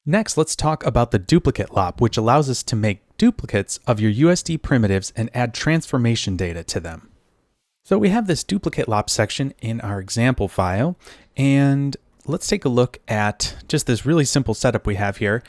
Next, let's talk about the duplicate LOP, which allows us to make duplicates of your USD primitives and add transformation data to them. So we have this duplicate LOP section in our example file, and let's take a look at just this really simple setup we have here,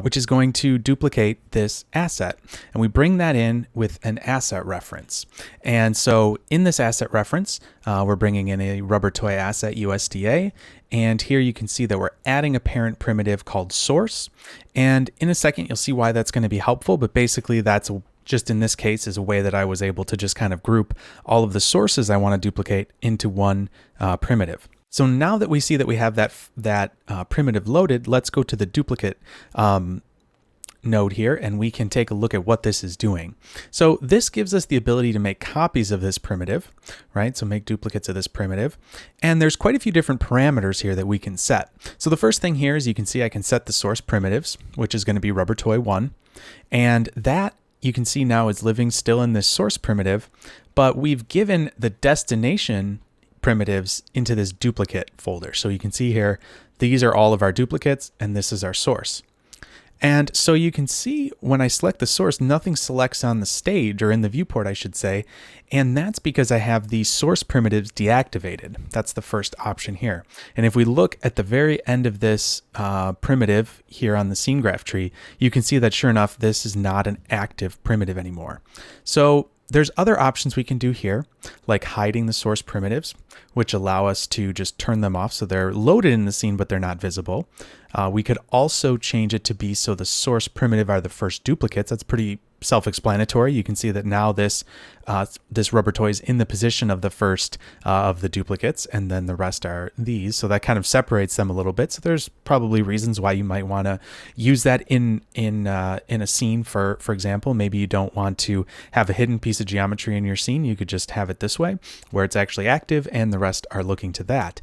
which is going to duplicate this asset. And we bring that in with an asset reference. And so in this asset reference, we're bringing in a rubber toy asset USDA. And here you can see that we're adding a parent primitive called source. And in a second, you'll see why that's going to be helpful. But basically, that's just in this case is a way that I was able to just kind of group all of the sources I want to duplicate into one primitive. So now that we see that we have that primitive loaded, let's go to the duplicate node here, and we can take a look at what this is doing. So this gives us the ability to make copies of this primitive, right? So make duplicates of this primitive. And there's quite a few different parameters here that we can set. So the first thing here is you can see I can set the source primitives, which is going to be rubber toy 1. And that you can see now is living still in this source primitive, but we've given the destination primitives into this duplicate folder. So you can see here, these are all of our duplicates and this is our source. And so you can see when I select the source, nothing selects on the stage or in the viewport, I should say. And that's because I have the source primitives deactivated. That's the first option here. And if we look at the very end of this primitive here on the scene graph tree, you can see that sure enough, this is not an active primitive anymore. So there's other options we can do here, like hiding the source primitives, which allow us to just turn them off so they're loaded in the scene, but they're not visible. We could also change it to be so the source primitive are the first duplicates. That's pretty self-explanatory. You can see that now this rubber toy is in the position of the first of the duplicates, and then the rest are these. So that kind of separates them a little bit. So there's probably reasons why you might want to use that in a scene. For example, maybe you don't want to have a hidden piece of geometry in your scene. You could just have it this way, where it's actually active, and the rest are looking to that.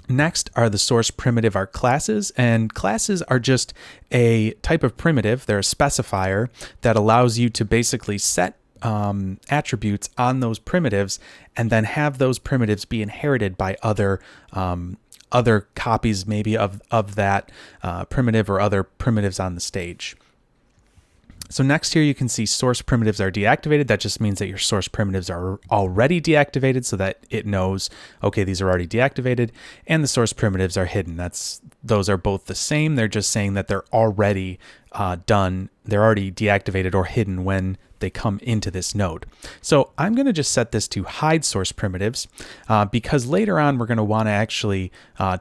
Next are the source primitive are classes, and classes are just a type of primitive. They're a specifier that allows you to basically set attributes on those primitives and then have those primitives be inherited by other copies maybe of that primitive or other primitives on the stage. So next here you can see source primitives are deactivated. That just means that your source primitives are already deactivated so that it knows, okay, these are already deactivated, and the source primitives are hidden. Those are both the same. They're just saying that they're already done. They're already deactivated or hidden when they come into this node. So I'm going to just set this to hide source primitives because later on we're going to want to actually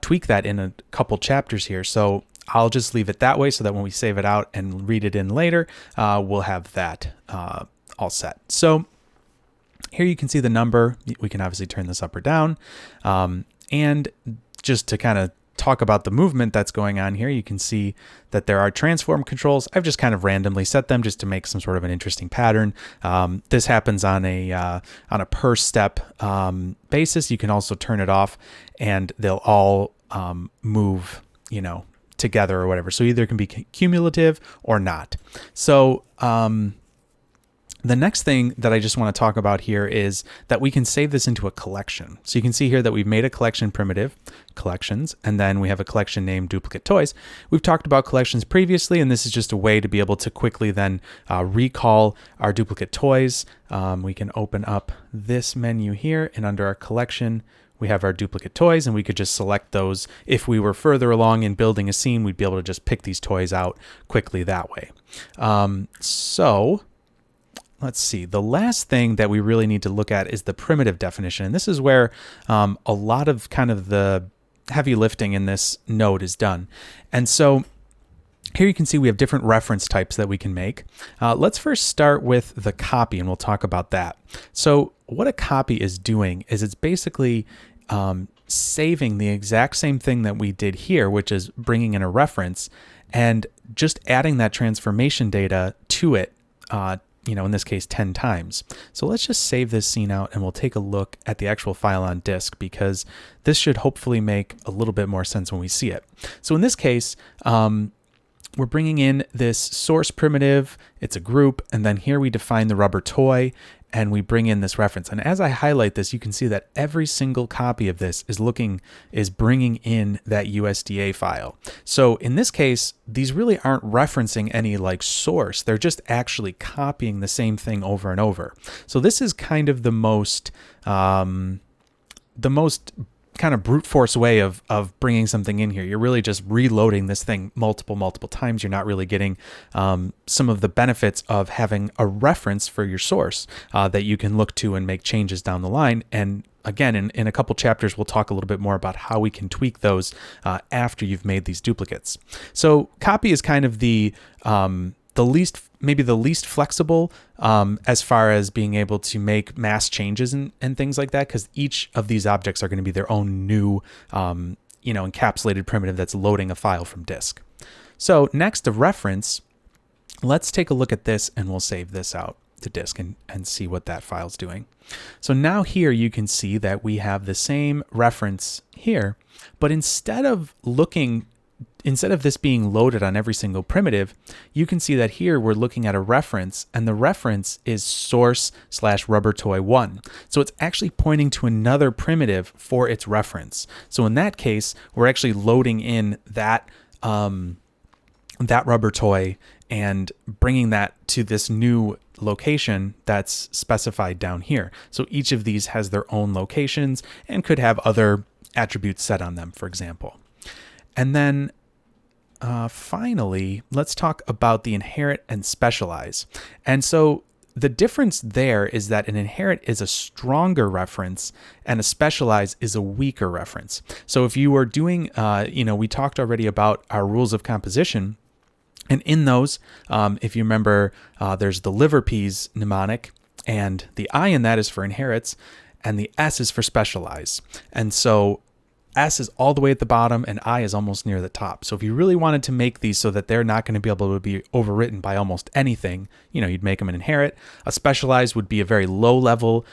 tweak that in a couple chapters here. So I'll just leave it that way so that when we save it out and read it in later, we'll have that all set. So here you can see the number. We can obviously turn this up or down. And just to kind of talk about the movement that's going on here, you can see that there are transform controls. I've just kind of randomly set them just to make some sort of an interesting pattern. This happens on a per step basis. You can also turn it off and they'll all move, together or whatever. So either it can be cumulative or not. So the next thing that I just want to talk about here is that we can save this into a collection. So you can see here that we've made a collection primitive, collections, and then we have a collection named duplicate toys. We've talked about collections previously, and this is just a way to be able to quickly then recall our duplicate toys. We can open up this menu here, and under our collection, we have our duplicate toys, and we could just select those. If we were further along in building a scene, we'd be able to just pick these toys out quickly that way. So let's see. The last thing that we really need to look at is the primitive definition. And this is where a lot of kind of the heavy lifting in this node is done. And so here you can see we have different reference types that we can make. Let's first start with the copy, and we'll talk about that. So what a copy is doing is it's basically saving the exact same thing that we did here, which is bringing in a reference and just adding that transformation data to it, in this case 10 times. So let's just save this scene out and we'll take a look at the actual file on disk, because this should hopefully make a little bit more sense when we see it. So in this case, we're bringing in this source primitive. It's a group. And then here we define the rubber toy and we bring in this reference. And as I highlight this, you can see that every single copy of this is bringing in that USDA file. So in this case, these really aren't referencing any like source. They're just actually copying the same thing over and over. So this is kind of the most kind of brute force way of bringing something in here. You're really just reloading this thing multiple times. You're not really getting some of the benefits of having a reference for your source that you can look to and make changes down the line. And again, in a couple chapters, we'll talk a little bit more about how we can tweak those after you've made these duplicates. So copy is kind of the least flexible as far as being able to make mass changes and things like that, because each of these objects are going to be their own new encapsulated primitive that's loading a file from disk. So next, the reference. Let's take a look at this and we'll save this out to disk and see what that file's doing. So now here you can see that we have the same reference here, but instead of this being loaded on every single primitive, you can see that here we're looking at a reference, and the reference is source/rubbertoy1. So it's actually pointing to another primitive for its reference. So in that case, we're actually loading in that rubber toy and bringing that to this new location that's specified down here. So each of these has their own locations and could have other attributes set on them, for example. And then finally, let's talk about the inherit and specialize. And so the difference there is that an inherit is a stronger reference and a specialize is a weaker reference. So if you were doing, we talked already about our rules of composition. And in those, if you remember, there's the liver peas mnemonic, and the I in that is for inherits, and the S is for specialize. And so S is all the way at the bottom and I is almost near the top. So if you really wanted to make these so that they're not going to be able to be overwritten by almost anything, you'd make them an inherit. A specialized would be a very low level,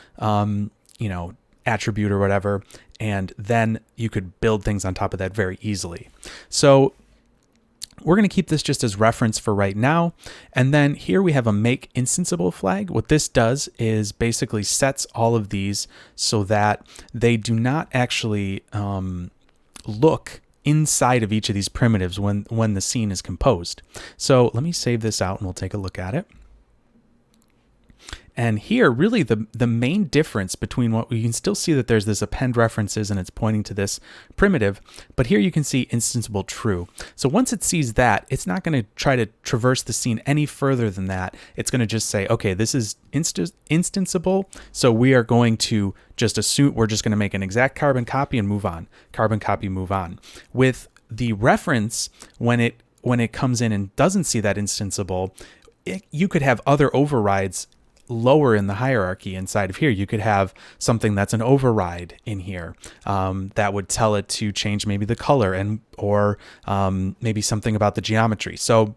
attribute or whatever. And then you could build things on top of that very easily. So we're going to keep this just as reference for right now. And then here we have a make instanceable flag. What this does is basically sets all of these so that they do not actually look inside of each of these primitives when the scene is composed. So let me save this out and we'll take a look at it. And here, really, the main difference between what you can still see that there's this append references and it's pointing to this primitive, but here you can see instanceable true. So once it sees that, it's not going to try to traverse the scene any further than that. It's going to just say, okay, this is instanceable, so we are going to just assume we're just going to make an exact carbon copy and move on. Carbon copy, move on. With the reference, when it comes in and doesn't see that instanceable, you could have other overrides lower in the hierarchy inside of here. You could have something that's an override in here that would tell it to change maybe the color or maybe something about the geometry. So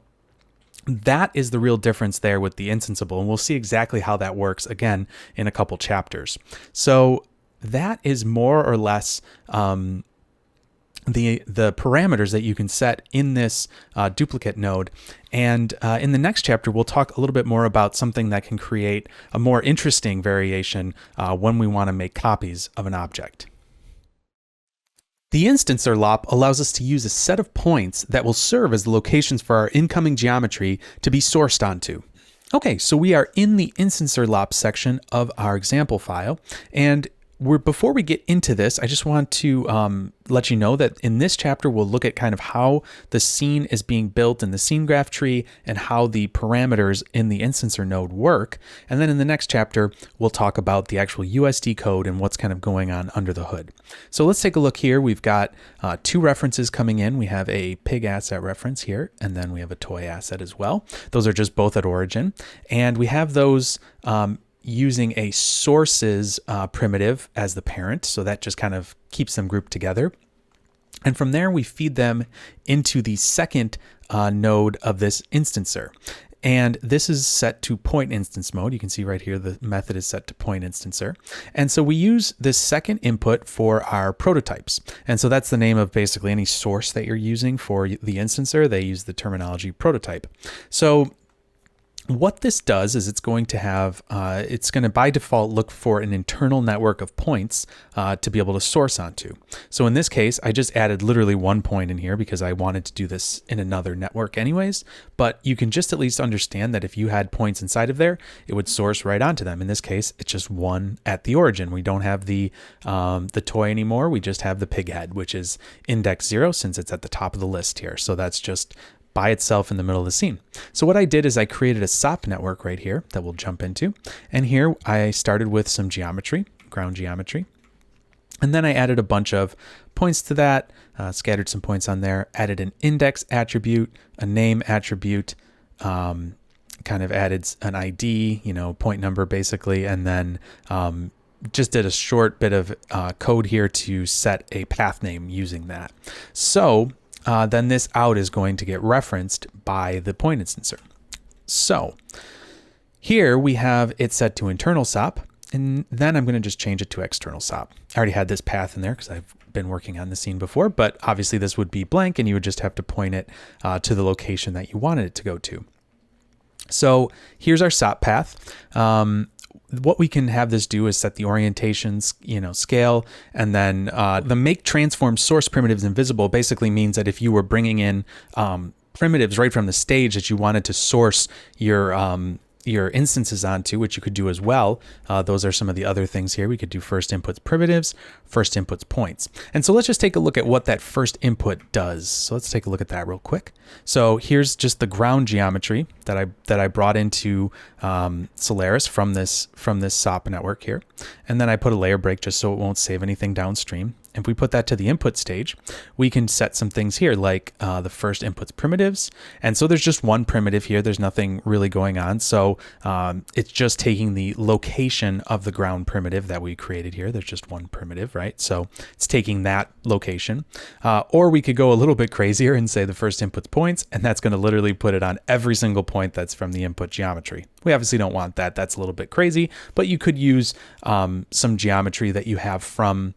that is the real difference there with the instanceable, and we'll see exactly how that works again in a couple chapters. So that is more or less the parameters that you can set in this duplicate node. And in the next chapter, we'll talk a little bit more about something that can create a more interesting variation when we want to make copies of an object. The Instancer LOP allows us to use a set of points that will serve as the locations for our incoming geometry to be sourced onto. Okay, so we are in the Instancer LOP section of our example file, and before we get into this, I just want to let you know that in this chapter, we'll look at kind of how the scene is being built in the scene graph tree and how the parameters in the instancer node work. And then in the next chapter, we'll talk about the actual USD code and what's kind of going on under the hood. So let's take a look here. We've got two references coming in. We have a pig asset reference here, and then we have a toy asset as well. Those are just both at origin. And we have those using a sources primitive as the parent. So that just kind of keeps them grouped together. And from there, we feed them into the second node of this instancer. And this is set to point instance mode. You can see right here the method is set to point instancer. And so we use this second input for our prototypes. And so that's the name of basically any source that you're using for the instancer. They use the terminology prototype. So what this does is it's going to by default look for an internal network of points to be able to source onto. So in this case, I just added literally one point in here because I wanted to do this in another network anyways, but you can just at least understand that if you had points inside of there, it would source right onto them. In this case, it's just one at the origin. We don't have the toy anymore. We just have the pig head, which is index 0 since it's at the top of the list here. So that's just by itself in the middle of the scene. So what I did is I created a SOP network right here that we'll jump into. And here I started with some geometry, ground geometry. And then I added a bunch of points to that, scattered some points on there, added an index attribute, a name attribute, kind of added an ID, point number basically, and then just did a short bit of code here to set a path name using that. So then this out is going to get referenced by the point instancer. So here we have it set to internal SOP, and then I'm going to just change it to external SOP. I already had this path in there because I've been working on the scene before, but obviously this would be blank and you would just have to point it to the location that you wanted it to go to. So here's our SOP path. What we can have this do is set the orientations, scale, and then the make transform source primitives invisible basically means that if you were bringing in primitives right from the stage that you wanted to source your instances onto, which you could do as well. Those are some of the other things here. We could do first inputs primitives, first inputs points. And so let's just take a look at what that first input does. So let's take a look at that real quick. So here's just the ground geometry that I brought into Solaris from this SOP network here. And then I put a layer break just so it won't save anything downstream. If we put that to the input stage, we can set some things here like the first inputs primitives. And so there's just one primitive here. There's nothing really going on. So it's just taking the location of the ground primitive that we created here. There's just one primitive, right? So it's taking that location. Or we could go a little bit crazier and say the first inputs points, and that's going to literally put it on every single point that's from the input geometry. We obviously don't want that. That's a little bit crazy, but you could use some geometry that you have from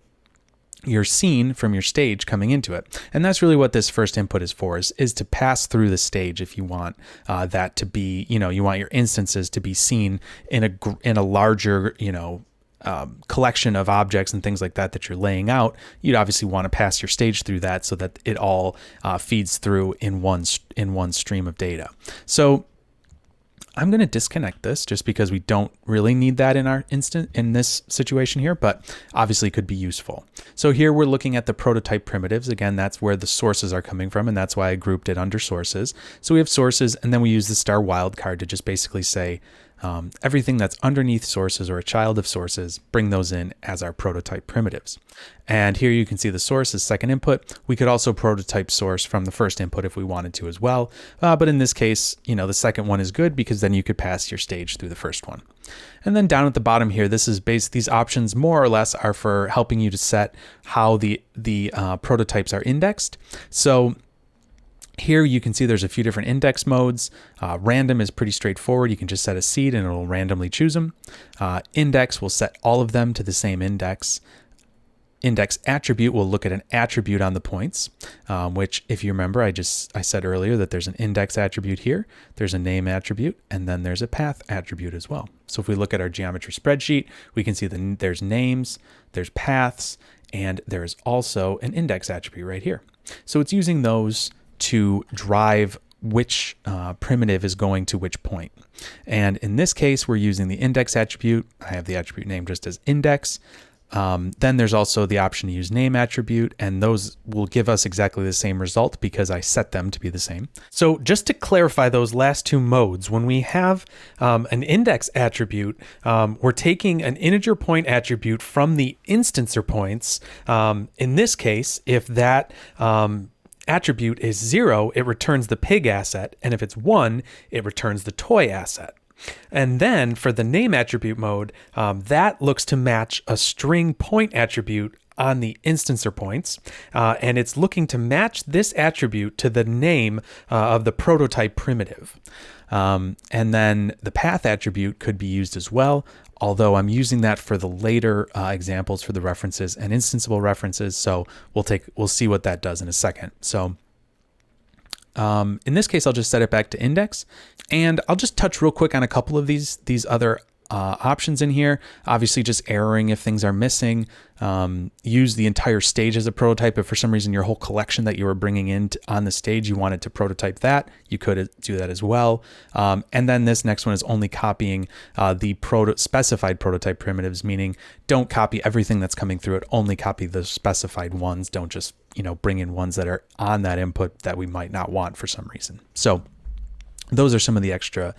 your scene, from your stage coming into it. And that's really what this first input is for, is to pass through the stage if you want that to be, you want your instances to be seen in a larger, collection of objects and things like that you're laying out. You'd obviously want to pass your stage through that so that it all feeds through in one stream of data. So I'm going to disconnect this just because we don't really need that in this situation here, but obviously could be useful. So here we're looking at the prototype primitives. Again, that's where the sources are coming from, and that's why I grouped it under sources. So we have sources, and then we use the star wildcard to just basically say everything that's underneath sources or a child of sources, bring those in as our prototype primitives. And here you can see the source is second input. We could also prototype source from the first input if we wanted to as well. But in this case, the second one is good because then you could pass your stage through the first one. And then down at the bottom here, these options more or less are for helping you to set how the prototypes are indexed. So here you can see there's a few different index modes. Random is pretty straightforward. You can just set a seed and it'll randomly choose them. Index will set all of them to the same index. Index attribute will look at an attribute on the points, which if you remember, I said earlier that there's an index attribute here, there's a name attribute, and then there's a path attribute as well. So if we look at our geometry spreadsheet, we can see there's names, there's paths, and there's also an index attribute right here. So it's using those to drive which primitive is going to which point. And in this case, we're using the index attribute. I have the attribute name just as index. Then there's also the option to use name attribute, and those will give us exactly the same result because I set them to be the same. So just to clarify those last two modes, when we have an index attribute, we're taking an integer point attribute from the instancer points. In this case, if that attribute is 0, it returns the pig asset, and if it's 1, it returns the toy asset. And then for the name attribute mode, that looks to match a string point attribute on the instancer points, and it's looking to match this attribute to the name of the prototype primitive. And then the path attribute could be used as well, although I'm using that for the later examples for the references and instanceable references. So we'll see what that does in a second. So in this case, I'll just set it back to index, and I'll just touch real quick on a couple of these other options in here. Obviously, just erroring if things are missing. Use the entire stage as a prototype. If for some reason your whole collection that you were bringing in on the stage, you wanted to prototype that, you could do that as well. And then this next one is only copying the specified prototype primitives, meaning don't copy everything that's coming through it. Only copy the specified ones. Don't just bring in ones that are on that input that we might not want for some reason. So those are some of the extra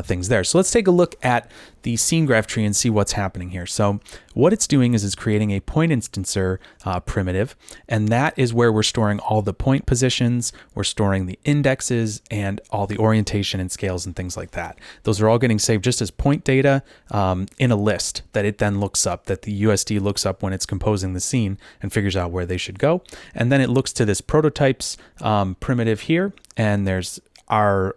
things there. So let's take a look at the scene graph tree and see what's happening here. So what it's doing is it's creating a point instancer primitive, and that is where we're storing all the point positions, we're storing the indexes, and all the orientation and scales and things like that. Those are all getting saved just as point data in a list that it then looks up, that the USD looks up when it's composing the scene and figures out where they should go. And then it looks to this prototypes primitive here, and there's our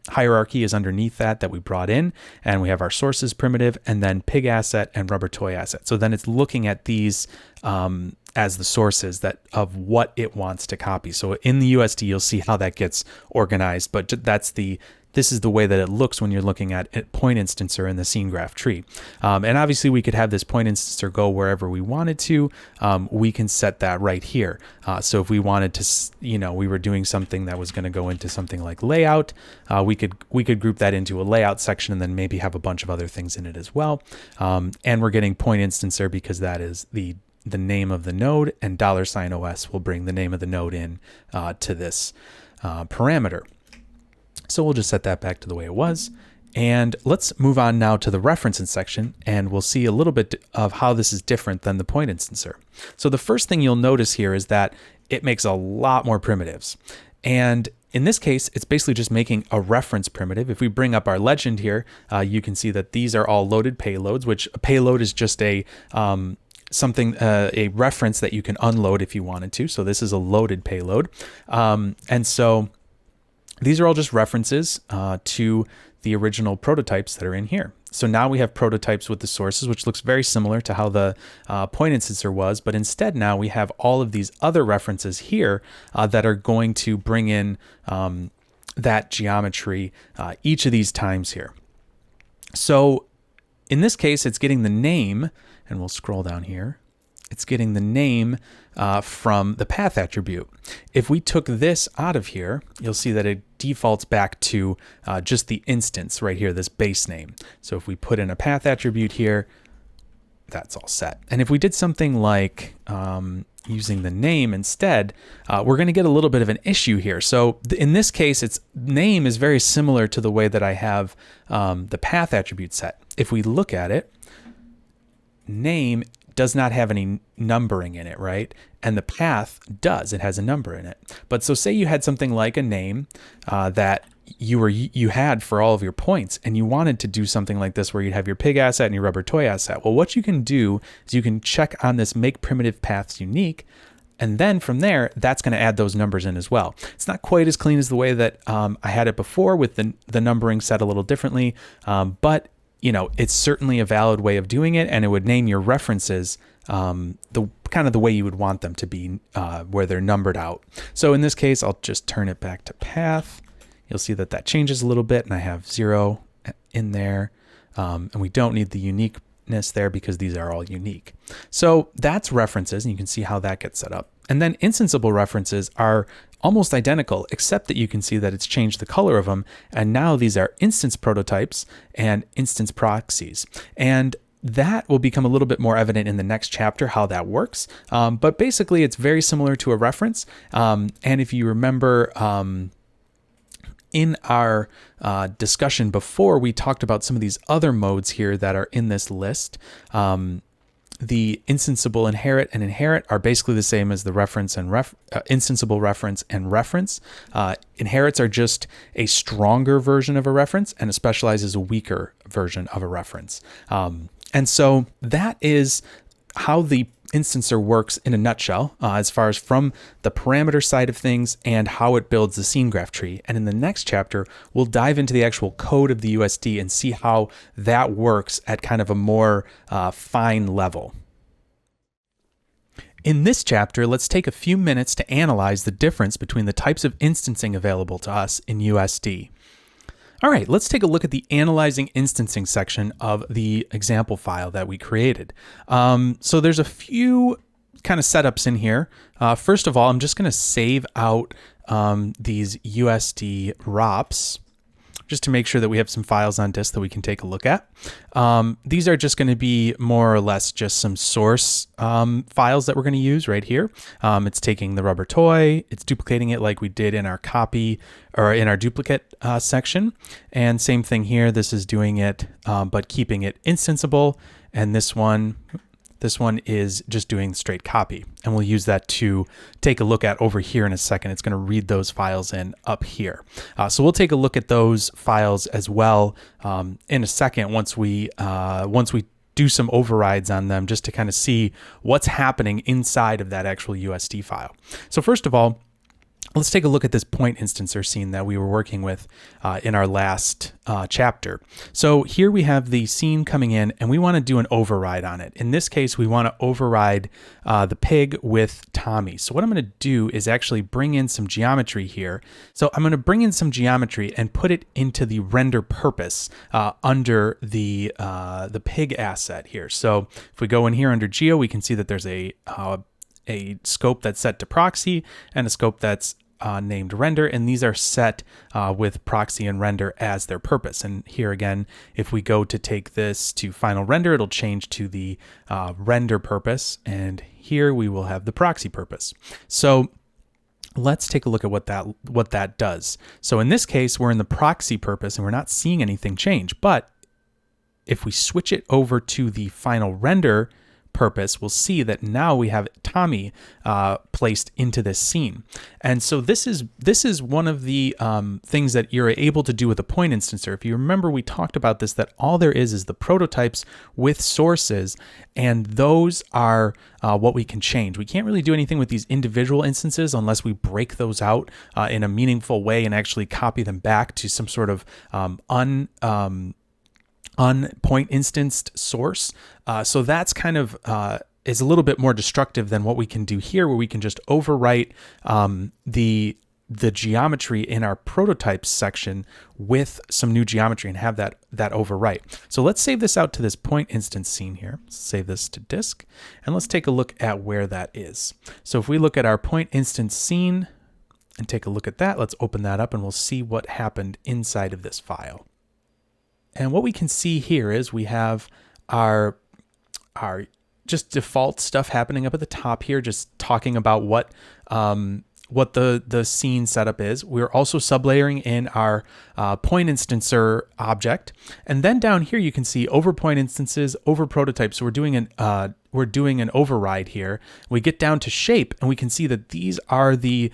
hierarchy is underneath that we brought in, and we have our sources primitive, and then pig asset and rubber toy asset. So then it's looking at these as the sources of what it wants to copy. So in the USD, you'll see how that gets organized, but this is the way that it looks when you're looking at point instancer in the scene graph tree. And obviously we could have this point instancer go wherever we wanted to. We can set that right here. So if we wanted to, we were doing something that was going to go into something like layout, we could group that into a layout section and then maybe have a bunch of other things in it as well. And we're getting point instancer because that is the name of the node, and $OS will bring the name of the node in to this parameter. So we'll just set that back to the way it was. And let's move on now to the references section, and we'll see a little bit of how this is different than the point instancer. So the first thing you'll notice here is that it makes a lot more primitives. And in this case, it's basically just making a reference primitive. If we bring up our legend here, you can see that these are all loaded payloads, which a payload is just a reference that you can unload if you wanted to. So this is a loaded payload. And so these are all just references to the original prototypes that are in here. So now we have prototypes with the sources, which looks very similar to how the point instancer was, but instead now we have all of these other references here that are going to bring in that geometry each of these times here. So in this case, it's getting the name, and we'll scroll down here. It's getting the name from the path attribute. If we took this out of here, you'll see that it defaults back to just the instance right here, this base name. So if we put in a path attribute here, that's all set. And if we did something like using the name instead, we're going to get a little bit of an issue here. So in this case, its name is very similar to the way that I have the path attribute set. If we look at it, name does not have any numbering in it, right? And the path does. It has a number in it. But so say you had something like a name that you had for all of your points, and you wanted to do something like this where you'd have your pig asset and your rubber toy asset. Well, what you can do is you can check on this make primitive paths unique, and then from there, that's going to add those numbers in as well. It's not quite as clean as the way that I had it before with the numbering set a little differently, but it's certainly a valid way of doing it, and it would name your references the way you would want them to be, where they're numbered out. So in this case, I'll just turn it back to path. You'll see that changes a little bit, and I have 0 in there, and we don't need the uniqueness there because these are all unique. So that's references, and you can see how that gets set up. And then instanceable references are almost identical, except that you can see that it's changed the color of them. And now these are instance prototypes and instance proxies. And that will become a little bit more evident in the next chapter, how that works. But basically, it's very similar to a reference. And if you remember, in our discussion before, we talked about some of these other modes here that are in this list. The instanceable inherit and inherit are basically the same as the reference and instanceable reference and reference. Inherits are just a stronger version of a reference, and a specialize is a weaker version of a reference. And so that is how the Instancer works in a nutshell, as far as from the parameter side of things and how it builds the scene graph tree. And in the next chapter, we'll dive into the actual code of the USD and see how that works at kind of a more fine level. In this chapter, let's take a few minutes to analyze the difference between the types of instancing available to us in USD. All right, let's take a look at the analyzing instancing section of the example file that we created. So there's a few kind of setups in here. First of all, I'm just going to save out these USD ROPs just to make sure that we have some files on disk that we can take a look at. These are just going to be more or less just some source files that we're going to use right here. It's taking the rubber toy, it's duplicating it like we did in our copy or in our duplicate section. And same thing here, this is doing it, but keeping it instanceable. And this one is just doing straight copy. And we'll use that to take a look at over here in a second. It's going to read those files in up here. So we'll take a look at those files as well in a second once we do some overrides on them, just to kind of see what's happening inside of that actual USD file. So first of all, let's take a look at this point instancer scene that we were working with in our last chapter. So here we have the scene coming in and we want to do an override on it. In this case, we want to override the pig with Tommy. So what I'm going to do is actually bring in some geometry here. So I'm going to bring in some geometry and put it into the render purpose under the pig asset here. So if we go in here under geo, we can see that there's a scope that's set to proxy and a scope that's named render, and these are set with proxy and render as their purpose. And here again, if we go to take this to final render, it'll change to the render purpose, and here we will have the proxy purpose. So let's take a look at what that does. So in this case, we're in the proxy purpose and we're not seeing anything change, but if we switch it over to the final render purpose, we'll see that now we have Tommy placed into this scene. And so this is one of the things that you're able to do with a point instancer. If you remember, we talked about this, that all there is the prototypes with sources, and those are what we can change. We can't really do anything with these individual instances unless we break those out in a meaningful way and actually copy them back to some sort of point instanced source. So that's kind of is a little bit more destructive than what we can do here, where we can just overwrite the geometry in our prototypes section with some new geometry and have that overwrite. So let's save this out to this point instance scene here. Save this to disk, and let's take a look at where that is. So if we look at our point instance scene and take a look at that, let's open that up and we'll see what happened inside of this file. And what we can see here is we have our just default stuff happening up at the top here, just talking about what the scene setup is. We're also sublayering in our point instancer object, and then down here you can see over point instances, over prototypes. So we're doing an override here. We get down to shape, and we can see that these are the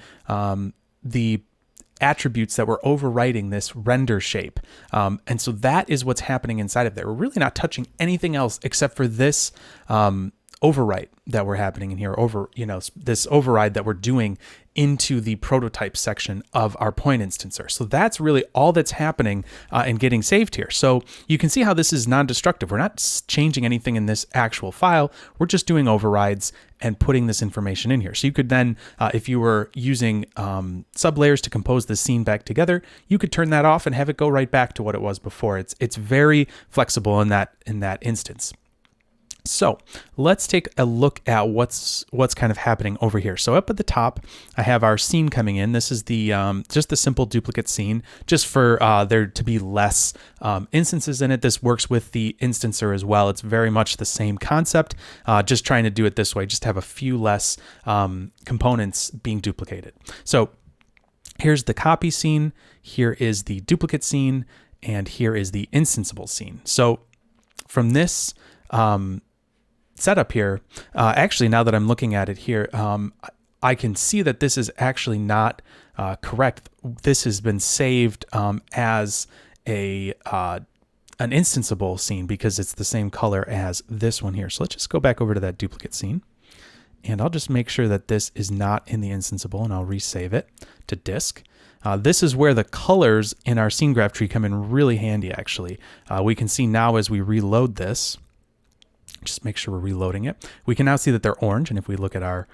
attributes that we're overwriting this render shape. And so that is what's happening inside of there. We're really not touching anything else except for this overwrite that we're happening in here, this override that we're doing into the prototype section of our point instancer. So that's really all that's happening and getting saved here. So you can see how this is non-destructive. We're not changing anything in this actual file. We're just doing overrides and putting this information in here. So you could then, if you were using sublayers to compose the scene back together, you could turn that off and have it go right back to what it was before. It's very flexible in that instance. So let's take a look at what's kind of happening over here. So up at the top, I have our scene coming in. This is the just the simple duplicate scene, just for there to be less instances in it. This works with the instancer as well. It's very much the same concept, just trying to do it this way, just have a few less components being duplicated. So here's the copy scene, here is the duplicate scene, and here is the instanceable scene. So from this setup here, actually, now that I'm looking at it here, I can see that this is actually not correct. This has been saved as an instanceable scene because it's the same color as this one here. So let's just go back over to that duplicate scene. and I'll just make sure that this is not in the instanceable, and I'll resave it to disk. This is where the colors in our scene graph tree come in really handy, actually. We can see now as we reload this, just make sure we're reloading it, we can now see that they're orange. And if we look at our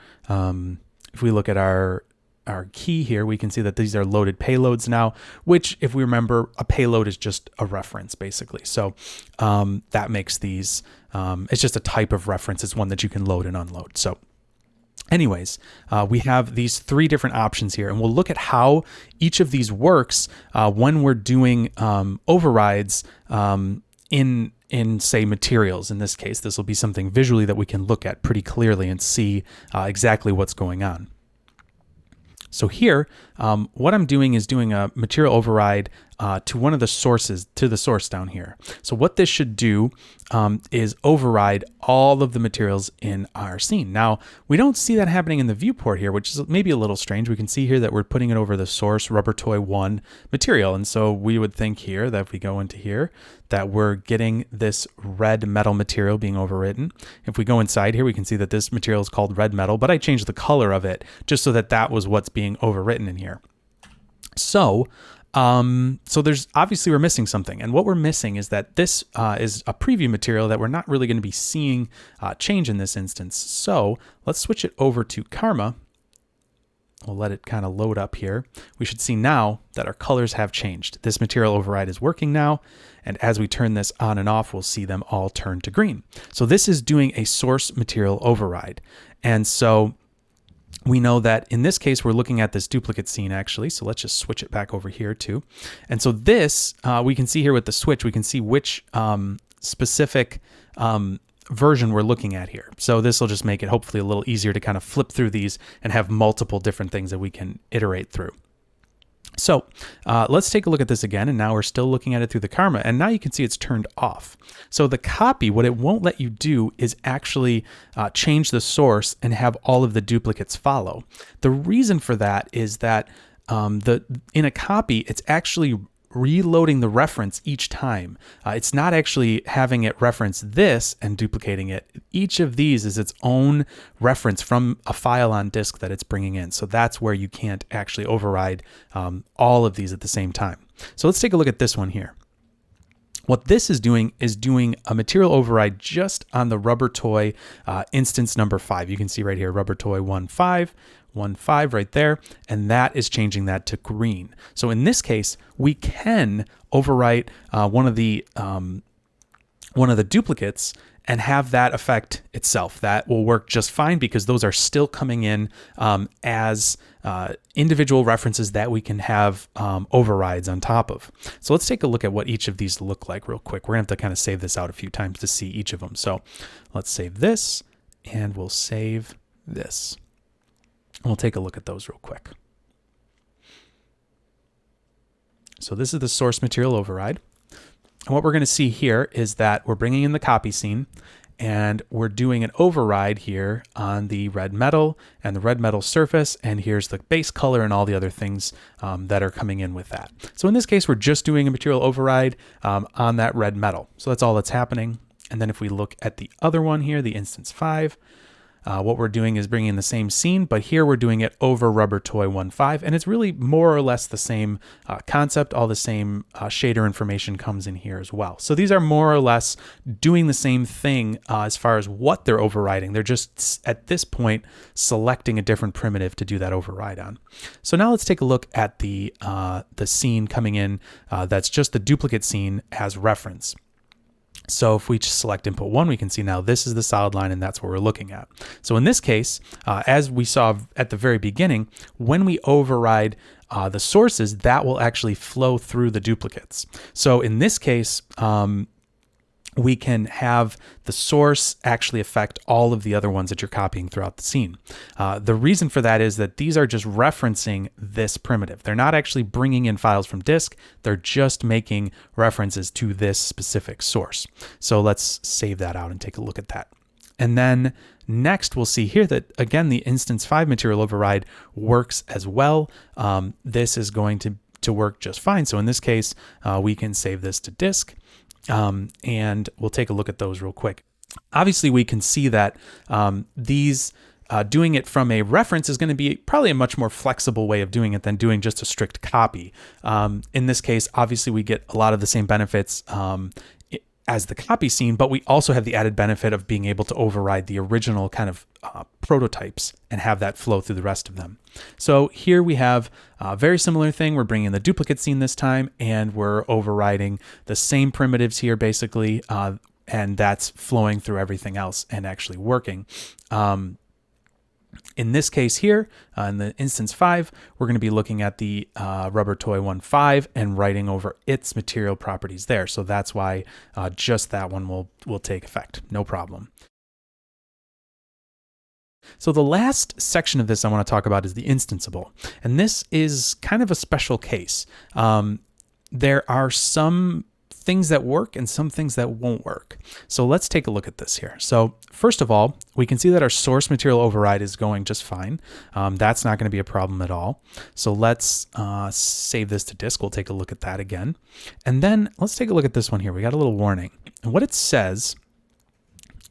key here, we can see that these are loaded payloads now, which, if we remember, a payload is just a reference, basically. So that makes these, it's just a type of reference. It's one that you can load and unload. So anyways, we have these three different options here, and we'll look at how each of these works when we're doing overrides in say materials. In this case, this will be something visually that we can look at pretty clearly and see exactly what's going on. So here, what I'm doing is doing a material override to one of the sources, to the source down here. So what this should do is override all of the materials in our scene. Now, we don't see that happening in the viewport here, which is maybe a little strange. We can see here that we're putting it over the source rubber toy 1 material. And so we would think here that if we go into here, that we're getting this red metal material being overwritten. If we go inside here, we can see that this material is called red metal, but I changed the color of it just so that that was what's being overwritten in here. So there's obviously we're missing something, and what we're missing is that this is a preview material that we're not really going to be seeing change in this instance. So let's switch it over to Karma. We'll let it kind of load up here. We should see now that our colors have changed. This material override is working now, and as we turn this on and off, we'll see them all turn to green. So this is doing a source material override, and so we know that in this case, we're looking at this duplicate scene actually. So let's just switch it back over here too. And so this, we can see here with the switch, we can see which specific version we're looking at here. So this will just make it hopefully a little easier to kind of flip through these and have multiple different things that we can iterate through. So let's take a look at this again, and now we're still looking at it through the Karma, and now you can see it's turned off. So the copy, what it won't let you do is actually change the source and have all of the duplicates follow. The reason for that is that in a copy, it's actually reloading the reference each time. It's not actually having it reference this and duplicating it. Each of these is its own reference from a file on disk that it's bringing in. So that's where you can't actually override all of these at the same time. So let's take a look at this one here. What this is doing a material override just on the rubber toy instance number 5. You can see right here, rubber toy 1.5. 1.5 right there, and that is changing that to green. So in this case, we can overwrite one of the duplicates and have that affect itself. That will work just fine because those are still coming in as individual references that we can have overrides on top of. So let's take a look at what each of these look like real quick. We're gonna have to kind of save this out a few times to see each of them. So let's save this, and we'll save this. We'll take a look at those real quick. So this is the source material override. And what we're going to see here is that we're bringing in the copy scene, and we're doing an override here on the red metal and the red metal surface. And here's the base color and all the other things that are coming in with that. So in this case, we're just doing a material override on that red metal. So that's all that's happening. And then if we look at the other one here, the instance 5, what we're doing is bringing in the same scene, but here we're doing it over rubber toy 1.5, and it's really more or less the same concept. All the same shader information comes in here as well. So these are more or less doing the same thing as far as what they're overriding. They're just at this point selecting a different primitive to do that override on. So now let's take a look at the scene coming in that's just the duplicate scene as reference. So if we just select input 1, we can see now this is the solid line, and that's what we're looking at. So in this case, as we saw at the very beginning, when we override the sources, that will actually flow through the duplicates. So in this case, we can have the source actually affect all of the other ones that you're copying throughout the scene. The reason for that is that these are just referencing this primitive. They're not actually bringing in files from disk. They're just making references to this specific source. So let's save that out and take a look at that. And then next we'll see here that, again, the instance 5 material override works as well. This is going to work just fine. So in this case, we can save this to disk. And we'll take a look at those real quick. Obviously, we can see that these doing it from a reference is going to be probably a much more flexible way of doing it than doing just a strict copy. In this case, obviously we get a lot of the same benefits as the copy scene, but we also have the added benefit of being able to override the original kind of prototypes and have that flow through the rest of them. So here we have a very similar thing. We're bringing the duplicate scene this time, and we're overriding the same primitives here basically, and that's flowing through everything else and actually working. In this case here, in the instance 5, we're going to be looking at the rubber toy 1.5 and writing over its material properties there. So that's why just that one will take effect. No problem. So the last section of this I want to talk about is the instanceable. And this is kind of a special case. There are some things that work and some things that won't work. So let's take a look at this here. So first of all, we can see that our source material override is going just fine. That's not going to be a problem at all. So let's save this to disk. We'll take a look at that again. And then let's take a look at this one here. We got a little warning. And what it says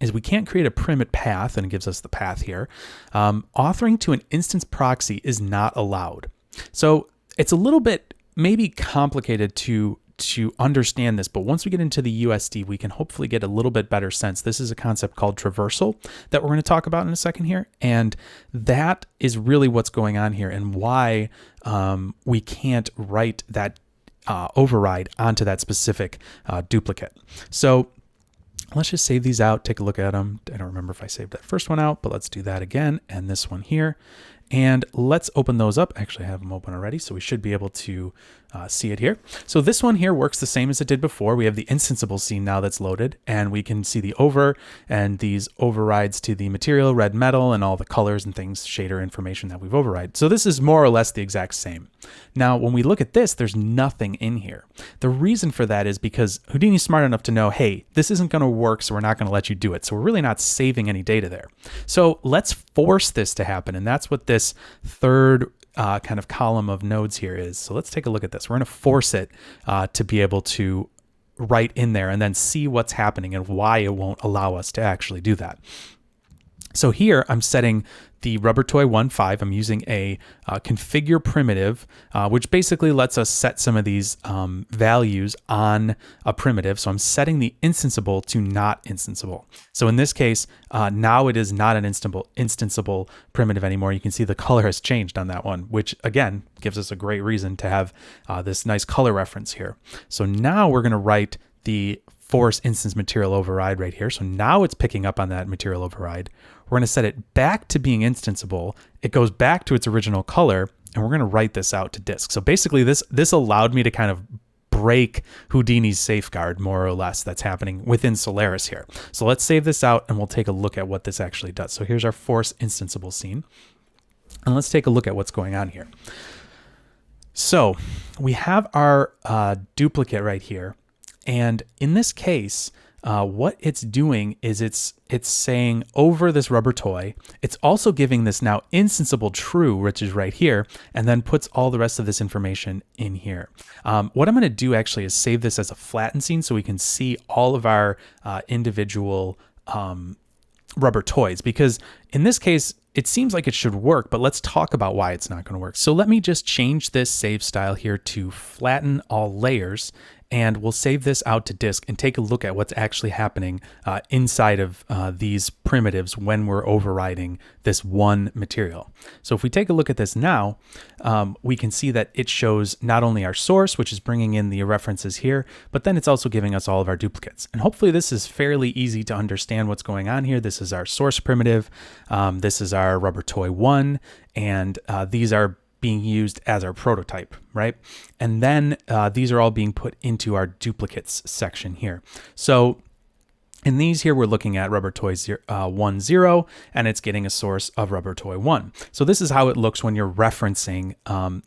is we can't create a primit path, and it gives us the path here. Authoring to an instance proxy is not allowed. So it's a little bit maybe complicated to understand this, but once we get into the USD, we can hopefully get a little bit better sense. This is a concept called traversal that we're going to talk about in a second here, and that is really what's going on here and why we can't write that override onto that specific duplicate. So let's just save these out, take a look at them. I don't remember if I saved that first one out, but let's do that again, and this one here. And let's open those up. Actually, I have them open already, so we should be able to see it here. So this one here works the same as it did before. We have the instanceable scene now that's loaded, and we can see the over and these overrides to the material, red metal, and all the colors and things, shader information that we've override. So this is more or less the exact same. Now, when we look at this, there's nothing in here. The reason for that is because Houdini's smart enough to know, hey, this isn't going to work, so we're not going to let you do it. So we're really not saving any data there. So let's force this to happen, and that's what this third kind of column of nodes here is. So let's take a look at this. We're going to force it to be able to write in there and then see what's happening and why it won't allow us to actually do that. So here I'm setting the rubber toy 1.5. I'm using a configure primitive, which basically lets us set some of these values on a primitive. So I'm setting the instanceable to not instanceable. So in this case, now it is not an instanceable primitive anymore. You can see the color has changed on that one, which again gives us a great reason to have this nice color reference here. So now we're going to write the force instance material override right here. So now it's picking up on that material override. We're going to set it back to being instanceable. It goes back to its original color, and we're going to write this out to disk. So basically this allowed me to kind of break Houdini's safeguard, more or less, that's happening within Solaris here. So let's save this out and we'll take a look at what this actually does. So here's our force instanceable scene. And let's take a look at what's going on here. So we have our duplicate right here. And in this case, what it's doing is it's saying over this rubber toy, it's also giving this now instanceable true, which is right here, and then puts all the rest of this information in here. What I'm going to do actually is save this as a flattened scene so we can see all of our individual rubber toys, because in this case, it seems like it should work, but let's talk about why it's not going to work. So let me just change this save style here to flatten all layers, and we'll save this out to disk and take a look at what's actually happening inside of these primitives when we're overriding this one material. So if we take a look at this now, we can see that it shows not only our source, which is bringing in the references here, but then it's also giving us all of our duplicates. And hopefully this is fairly easy to understand what's going on here. This is our source primitive. This is our rubber toy 1, and these are being used as our prototype, right? And then these are all being put into our duplicates section here. So in these here, we're looking at rubber toy 1, 0, and it's getting a source of rubber toy 1. So this is how it looks when you're referencing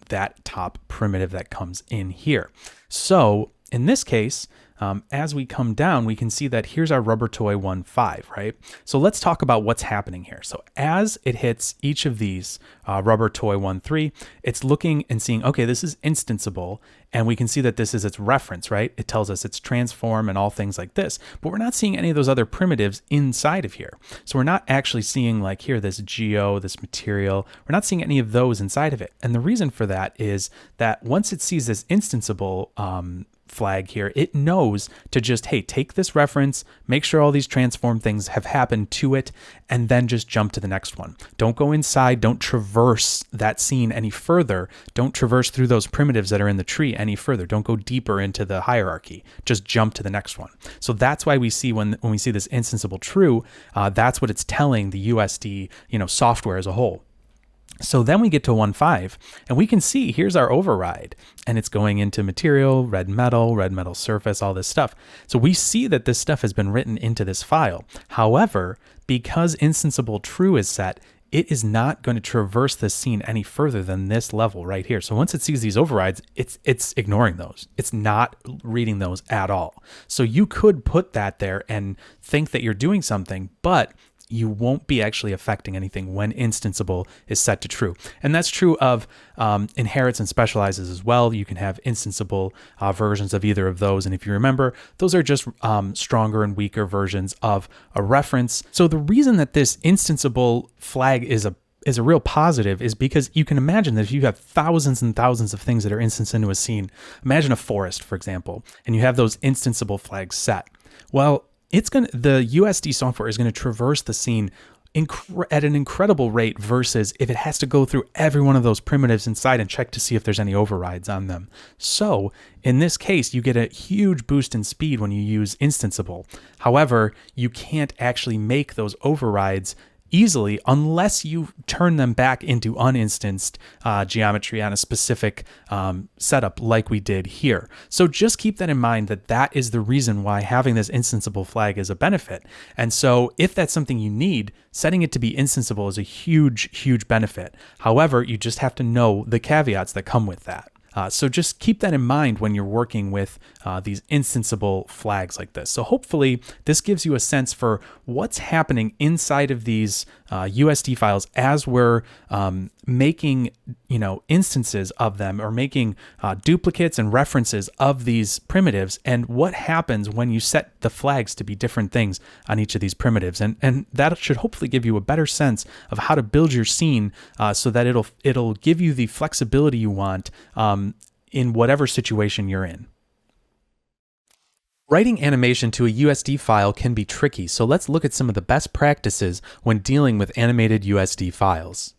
that top primitive that comes in here. So in this case, as we come down, we can see that here's our rubber toy 1.5, right? So let's talk about what's happening here. So as it hits each of these rubber toy 1.3, it's looking and seeing, okay, this is instanceable, and we can see that this is its reference, right? It tells us it's transform and all things like this, but we're not seeing any of those other primitives inside of here. So we're not actually seeing like here, this geo, this material, we're not seeing any of those inside of it. And the reason for that is that once it sees this instanceable flag here, it knows to just, hey, take this reference, make sure all these transform things have happened to it, and then just jump to the next one. Don't go inside, don't traverse that scene any further, don't traverse through those primitives that are in the tree any further, don't go deeper into the hierarchy, just jump to the next one. So that's why we see when we see this instanceable true, that's what it's telling the USD software as a whole. So then we get to 1.5 and we can see here's our override, and it's going into material, red metal surface, all this stuff. So we see that this stuff has been written into this file. However, because instanceable true is set, it is not going to traverse this scene any further than this level right here. So once it sees these overrides, it's ignoring those. It's not reading those at all. So you could put that there and think that you're doing something, but you won't be actually affecting anything when instanceable is set to true. And that's true of inherits and specializes as well. You can have instanceable versions of either of those. And if you remember, those are just stronger and weaker versions of a reference. So the reason that this instanceable flag is a real positive is because you can imagine that if you have thousands and thousands of things that are instanced into a scene, imagine a forest, for example, and you have those instanceable flags set. Well, the USD software is going to traverse the scene at an incredible rate versus if it has to go through every one of those primitives inside and check to see if there's any overrides on them. So in this case, you get a huge boost in speed when you use instanceable. However, you can't actually make those overrides easily unless you turn them back into uninstanced geometry on a specific setup like we did here. So just keep that in mind, that is the reason why having this instanceable flag is a benefit. And so if that's something you need, setting it to be instanceable is a huge, huge benefit. However, you just have to know the caveats that come with that. So just keep that in mind when you're working with these instanceable flags like this. So hopefully this gives you a sense for what's happening inside of these USD files as we're making instances of them, or making duplicates and references of these primitives, and what happens when you set the flags to be different things on each of these primitives. And that should hopefully give you a better sense of how to build your scene so that it'll give you the flexibility you want in whatever situation you're in. Writing animation to a USD file can be tricky, so let's look at some of the best practices when dealing with animated USD files.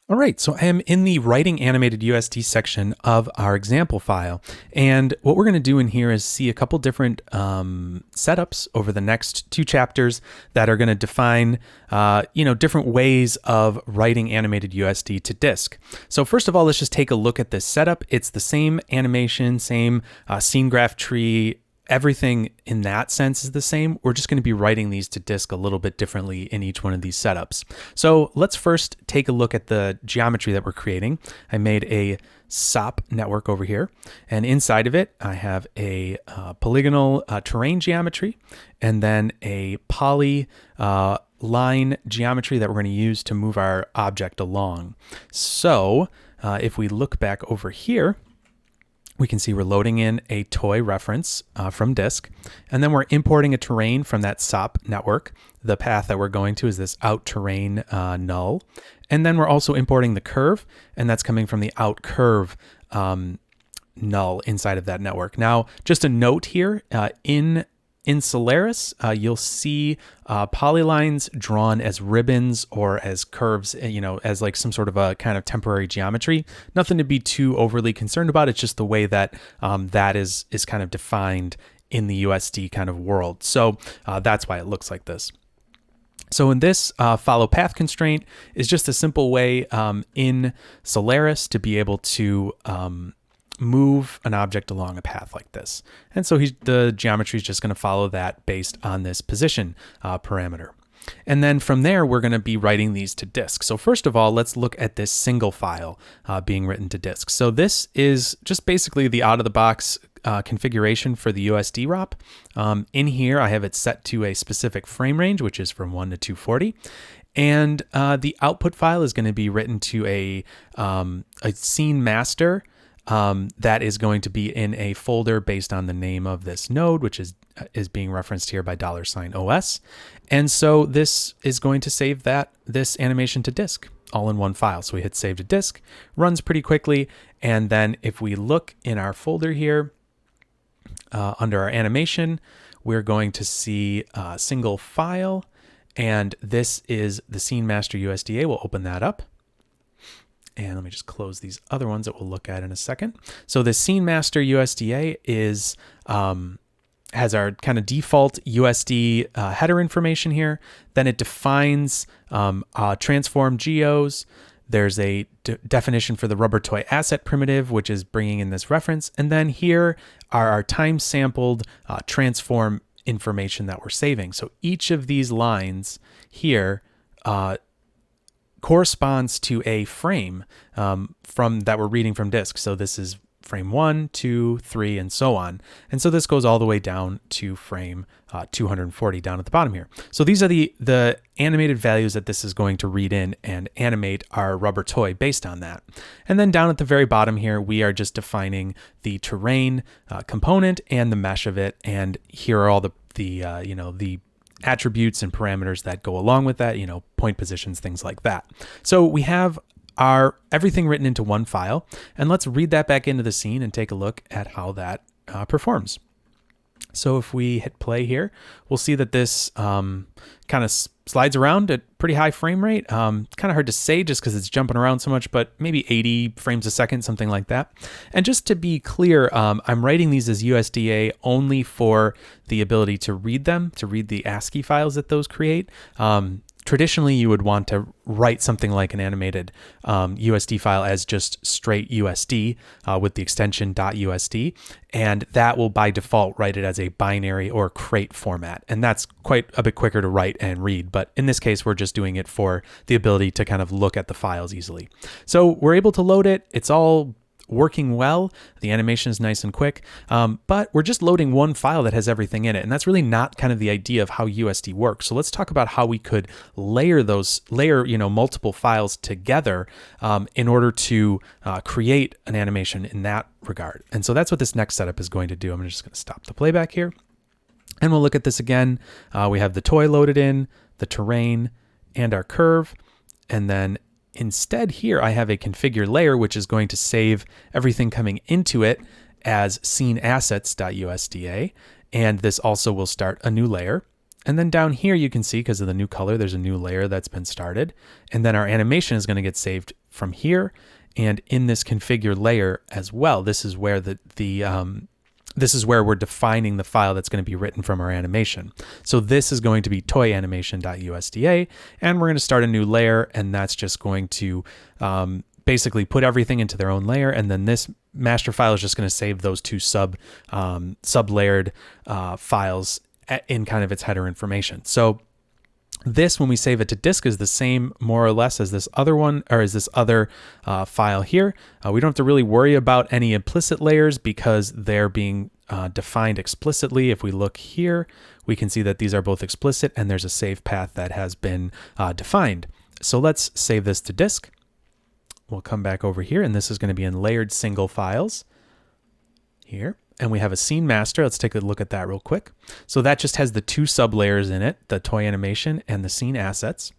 All right, so I am in the Writing Animated USD section of our example file, and what we're going to do in here is see a couple different setups over the next 2 chapters that are going to define different ways of writing animated USD to disk. So first of all, let's just take a look at this setup. It's the same animation, same scene graph tree. Everything in that sense is the same. We're just going to be writing these to disk a little bit differently in each one of these setups. So let's first take a look at the geometry that we're creating. I made a SOP network over here, and inside of it, I have a polygonal terrain geometry, and then a poly line geometry that we're going to use to move our object along. So if we look back over here, we can see we're loading in a toy reference from disk, and then we're importing a terrain from that SOP network. The path that we're going to is this out terrain null. And then we're also importing the curve, and that's coming from the out curve null inside of that network. Now, just a note here, in Solaris, you'll see polylines drawn as ribbons or as curves, as like some sort of a kind of temporary geometry. Nothing to be too overly concerned about. It's just the way that that is kind of defined in the USD kind of world. So that's why it looks like this. So in this follow path constraint is just a simple way in Solaris to be able to move an object along a path like this. And so the geometry is just going to follow that based on this position parameter. And then from there, we're going to be writing these to disk. So first of all, let's look at this single file being written to disk. So this is just basically the out-of-the-box configuration for the USD ROP. In here, I have it set to a specific frame range, which is from 1 to 240. And the output file is going to be written to a scene master that is going to be in a folder based on the name of this node, which is being referenced here by $OS. And so this is going to save this animation to disk all in one file. So we hit save to disk, runs pretty quickly. And then if we look in our folder here under our animation, we're going to see a single file. And this is the Scene Master USDA. We'll open that up. And let me just close these other ones that we'll look at in a second. So the Scene Master USDA is has our kind of default USD header information here. Then it defines transform geos. There's a definition for the rubber toy asset primitive, which is bringing in this reference. And then here are our time sampled transform information that we're saving. So each of these lines here corresponds to a frame from that we're reading from disk. So this is frame 1, 2, 3, and so on. And so this goes all the way down to frame 240 down at the bottom here. So these are the animated values that this is going to read in and animate our rubber toy based on that. And then down at the very bottom here, we are just defining the terrain component and the mesh of it. And here are all the attributes and parameters that go along with that, point positions, things like that. So we have everything written into one file, and let's read that back into the scene and take a look at how that performs. So if we hit play here, we'll see that this kind of slides around at pretty high frame rate. Kind of hard to say just because it's jumping around so much, but maybe 80 frames a second, something like that. And just to be clear, I'm writing these as USDA only for the ability to read them, to read the ASCII files that those create. Traditionally, you would want to write something like an animated USD file as just straight USD with the extension .usd, and that will by default write it as a binary or crate format. And that's quite a bit quicker to write and read, but in this case, we're just doing it for the ability to kind of look at the files easily. So we're able to load it. It's all working well. The animation is nice and quick, but we're just loading one file that has everything in it. And that's really not kind of the idea of how USD works. So let's talk about how we could layer multiple files together in order to create an animation in that regard. And so that's what this next setup is going to do. I'm just going to stop the playback here. And we'll look at this again. We have the toy loaded in, the terrain, and our curve. And then instead here, I have a configure layer, which is going to save everything coming into it as sceneassets.usda. And this also will start a new layer. And then down here, you can see, because of the new color, there's a new layer that's been started. And then our animation is going to get saved from here and in this configure layer as well. This is where this is where we're defining the file that's going to be written from our animation. So this is going to be toyanimation.usda, and we're going to start a new layer, and that's just going to basically put everything into their own layer, and then this master file is just going to save those two sub-layered files in kind of its header information. So this, when we save it to disk, is the same more or less as this other one, or as this other file here. We don't have to really worry about any implicit layers because they're being defined explicitly. If we look here, we can see that these are both explicit and there's a save path that has been defined. So let's save this to disk. We'll come back over here, and this is going to be in layered single files here. And we have a scene master. Let's take a look at that real quick. So that just has the two sub layers in it, the toy animation and the scene assets.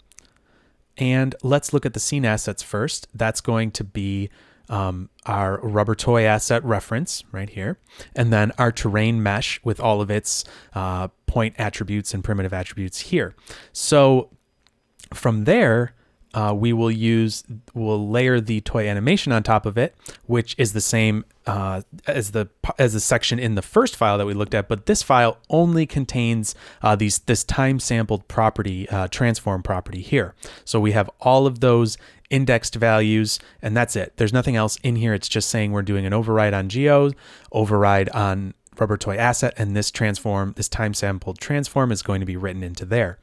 And let's look at the scene assets first. That's going to be our rubber toy asset reference right here. And then our terrain mesh with all of its point attributes and primitive attributes here. So from there, we'll layer the toy animation on top of it, which is the same as the section in the first file that we looked at, but this file only contains this time sampled property, transform property here. So we have all of those indexed values, and that's it. There's nothing else in here. It's just saying we're doing an override on geos, override on rubber toy asset, and this time sampled transform is going to be written into there.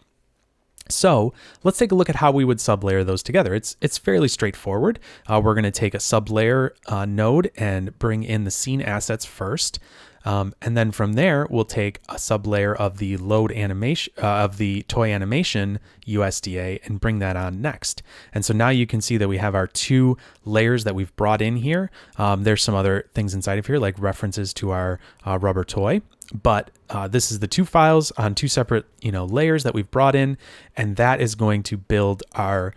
So let's take a look at how we would sublayer those together. It's fairly straightforward. We're going to take a sublayer node and bring in the scene assets first. And then from there, we'll take a sublayer of the load animation of the toy animation USDA and bring that on next. And so now you can see that we have our two layers that we've brought in here. There's some other things inside of here, like references to our rubber toy. But this is the two files on two separate, layers that we've brought in, and that is going to build our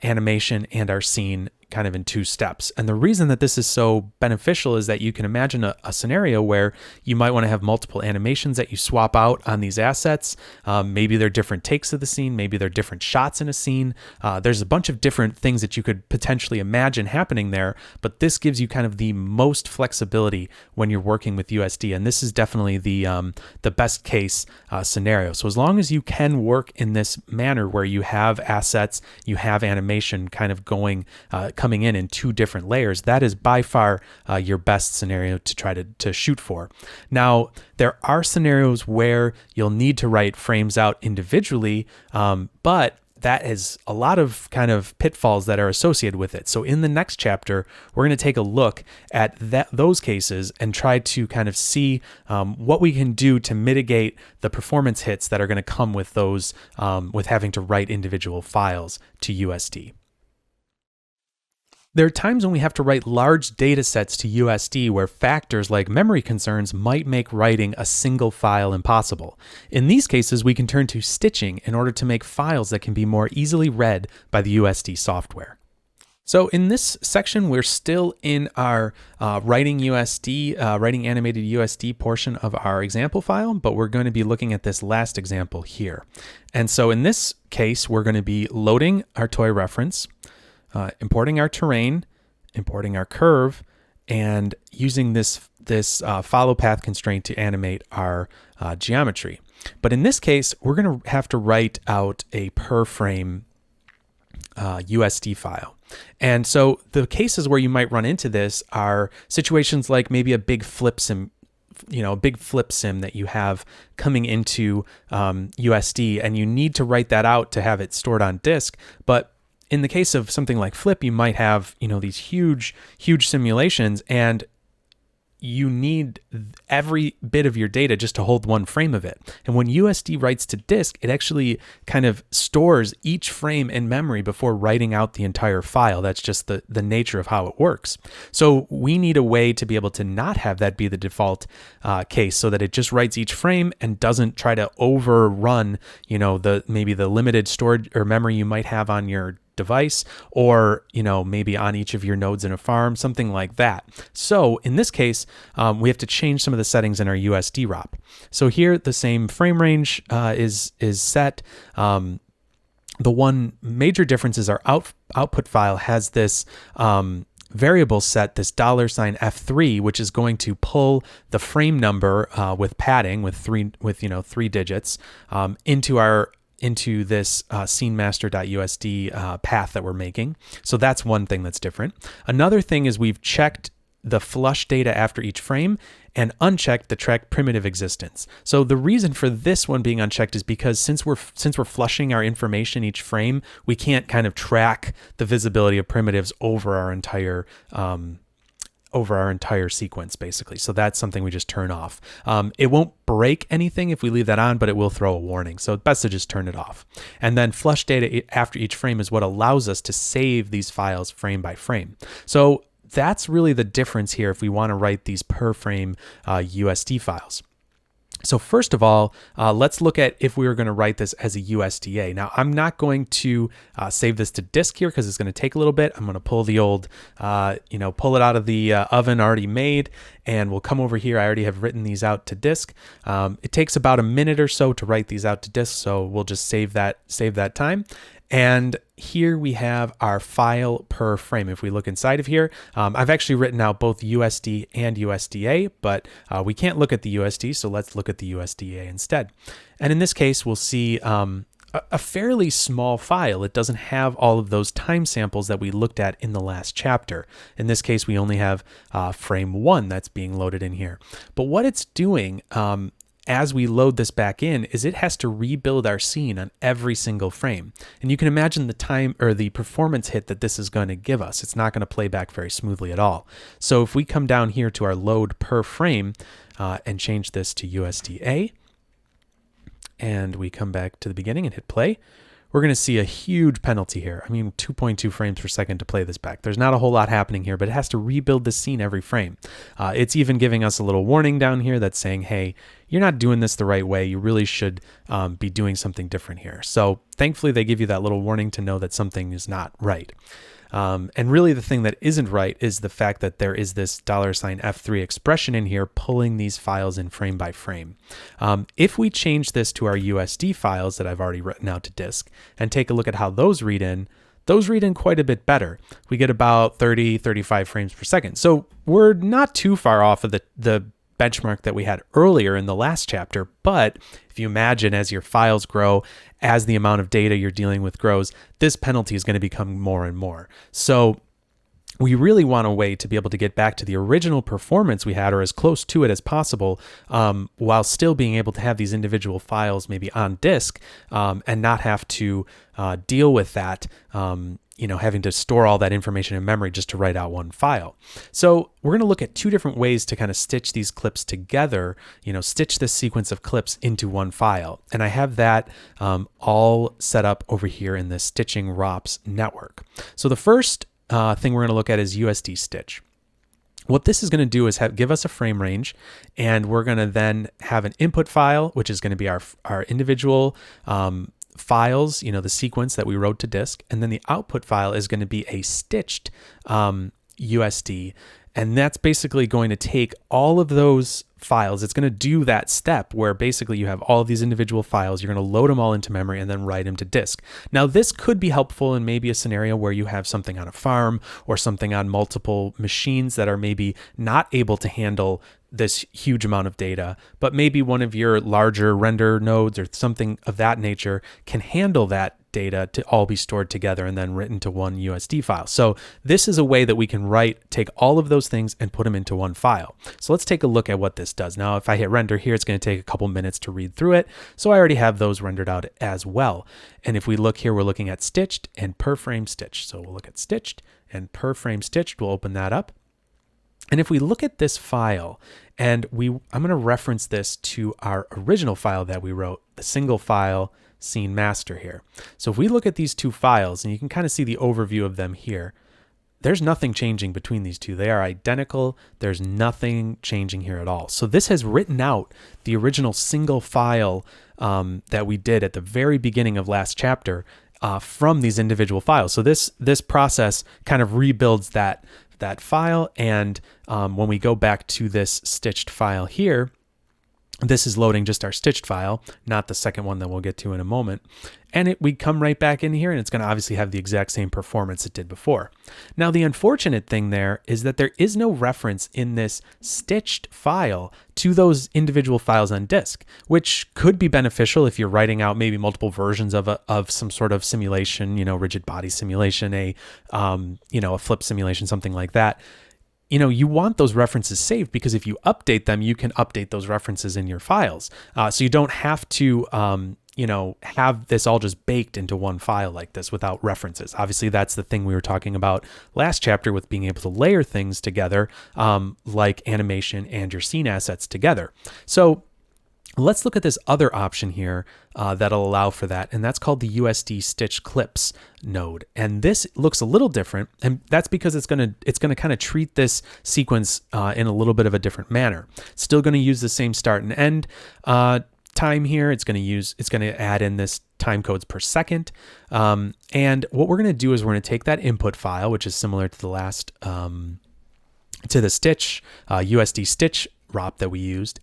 animation and our scene kind of in two steps. And the reason that this is so beneficial is that you can imagine a scenario where you might want to have multiple animations that you swap out on these assets. Maybe they're different takes of the scene. Maybe they're different shots in a scene. There's a bunch of different things that you could potentially imagine happening there, but this gives you kind of the most flexibility when you're working with USD. And this is definitely the best case scenario. So as long as you can work in this manner where you have assets, you have animation kind of coming in two different layers, that is by far your best scenario to try to shoot for. Now, there are scenarios where you'll need to write frames out individually, but that is a lot of kind of pitfalls that are associated with it. So in the next chapter, we're going to take a look at those cases and try to kind of see what we can do to mitigate the performance hits that are going to come with those, with having to write individual files to USD. There are times when we have to write large data sets to USD where factors like memory concerns might make writing a single file impossible. In these cases, we can turn to stitching in order to make files that can be more easily read by the USD software. So in this section, we're still in our writing animated USD portion of our example file, but we're going to be looking at this last example here. And so in this case, we're going to be loading our toy reference, importing our terrain, importing our curve, and using this follow path constraint to animate our geometry. But in this case, we're going to have to write out a per frame USD file. And so the cases where you might run into this are situations like maybe a big flip sim that you have coming into USD, and you need to write that out to have it stored on disk. But in the case of something like Flip, you might have, these huge simulations, and you need every bit of your data just to hold one frame of it. And when USD writes to disk, it actually kind of stores each frame in memory before writing out the entire file. That's just the nature of how it works. So we need a way to be able to not have that be the default case, so that it just writes each frame and doesn't try to overrun, maybe the limited storage or memory you might have on your device, or maybe on each of your nodes in a farm, something like that. So in this case, we have to change some of the settings in our USD ROP. So here the same frame range is set. The one major difference is our output file has this variable set, this $F3, which is going to pull the frame number with padding with three digits into this scenemaster.usd path that we're making. So that's one thing that's different. Another thing is we've checked the flush data after each frame and unchecked the track primitive existence. So the reason for this one being unchecked is because since we're flushing our information each frame, we can't kind of track the visibility of primitives over our entire sequence, basically. So that's something we just turn off. It won't break anything if we leave that on, but it will throw a warning. So it's best to just turn it off. And then flush data after each frame is what allows us to save these files frame by frame. So that's really the difference here if we want to write these per frame USD files. So first of all, let's look at if we were going to write this as a USDA. Now, I'm not going to save this to disk here because it's going to take a little bit. I'm going to pull the old, pull it out of the oven already made, and we'll come over here. I already have written these out to disk. It takes about a minute or so to write these out to disk, so we'll just save that time. And here we have our file per frame. If we look inside of here, I've actually written out both USD and USDA, but we can't look at the USD, so let's look at the USDA instead. And in this case, we'll see a fairly small file. It doesn't have all of those time samples that we looked at in the last chapter. In this case, we only have frame 1 that's being loaded in here. But what it's doing, as we load this back in is it has to rebuild our scene on every single frame. And you can imagine the time or the performance hit that this is going to give us. It's not going to play back very smoothly at all. So if we come down here to our load per frame and change this to USDA, and we come back to the beginning and hit play, we're going to see a huge penalty here. I mean, 2.2 frames per second to play this back. There's not a whole lot happening here, but it has to rebuild the scene every frame. It's even giving us a little warning down here that's saying, hey, you're not doing this the right way. You really should be doing something different here. So thankfully, they give you that little warning to know that something is not right. And really the thing that isn't right is the fact that there is this $F3 expression in here pulling these files in frame by frame. If we change this to our USD files that I've already written out to disk and take a look at how those read in quite a bit better. We get about 30, 35 frames per second. So we're not too far off of the benchmark that we had earlier in the last chapter, but if you imagine as your files grow, as the amount of data you're dealing with grows, this penalty is going to become more and more. So we really want a way to be able to get back to the original performance we had, or as close to it as possible, while still being able to have these individual files maybe on disk and not have to deal with that, having to store all that information in memory just to write out one file. So we're going to look at two different ways to kind of stitch these clips together, stitch this sequence of clips into one file. And I have that all set up over here in the Stitching ROPS network. So the first thing we're going to look at is USD stitch. What this is going to do is give us a frame range, and we're going to then have an input file, which is going to be our individual files, the sequence that we wrote to disk, and then the output file is going to be a stitched USD, and that's basically going to take all of those files. It's going to do that step where basically you have all of these individual files, you're going to load them all into memory and then write them to disk. Now this could be helpful in maybe a scenario where you have something on a farm or something on multiple machines that are maybe not able to handle this huge amount of data, but maybe one of your larger render nodes or something of that nature can handle that data to all be stored together and then written to one USD file. So this is a way that we can take all of those things and put them into one file. So let's take a look at what this does. Now, if I hit render here, it's going to take a couple minutes to read through it. So I already have those rendered out as well. And if we look here, we're looking at stitched and per frame stitched. So we'll look at stitched and per frame stitched. We'll open that up. And if we look at this file, and I'm going to reference this to our original file that we wrote, the single file scene master here. So if we look at these two files, and you can kind of see the overview of them here, there's nothing changing between these two. They are identical. There's nothing changing here at all. So this has written out the original single file that we did at the very beginning of last chapter from these individual files. So this process kind of rebuilds that file, and when we go back to this stitched file here, this is loading just our stitched file, not the second one that we'll get to in a moment. And we come right back in here, and it's going to obviously have the exact same performance it did before. Now, the unfortunate thing there is that there is no reference in this stitched file to those individual files on disk, which could be beneficial if you're writing out maybe multiple versions of some sort of simulation, rigid body simulation, a flip simulation, something like that. You want those references saved, because if you update them, you can update those references in your files. So you don't have to, have this all just baked into one file like this without references. Obviously, that's the thing we were talking about last chapter with being able to layer things together, like animation and your scene assets together. So let's look at this other option here that'll allow for that, and that's called the USD Stitch Clips node. And this looks a little different, and that's because it's gonna kind of treat this sequence in a little bit of a different manner. It's still going to use the same start and end time here. It's going to add in this time codes per second, and what we're going to do is we're going to take that input file, which is similar to the last to the stitch USD Stitch ROP that we used,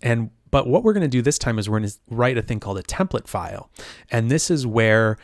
but what we're going to do this time is we're going to write a thing called a template file. And this is where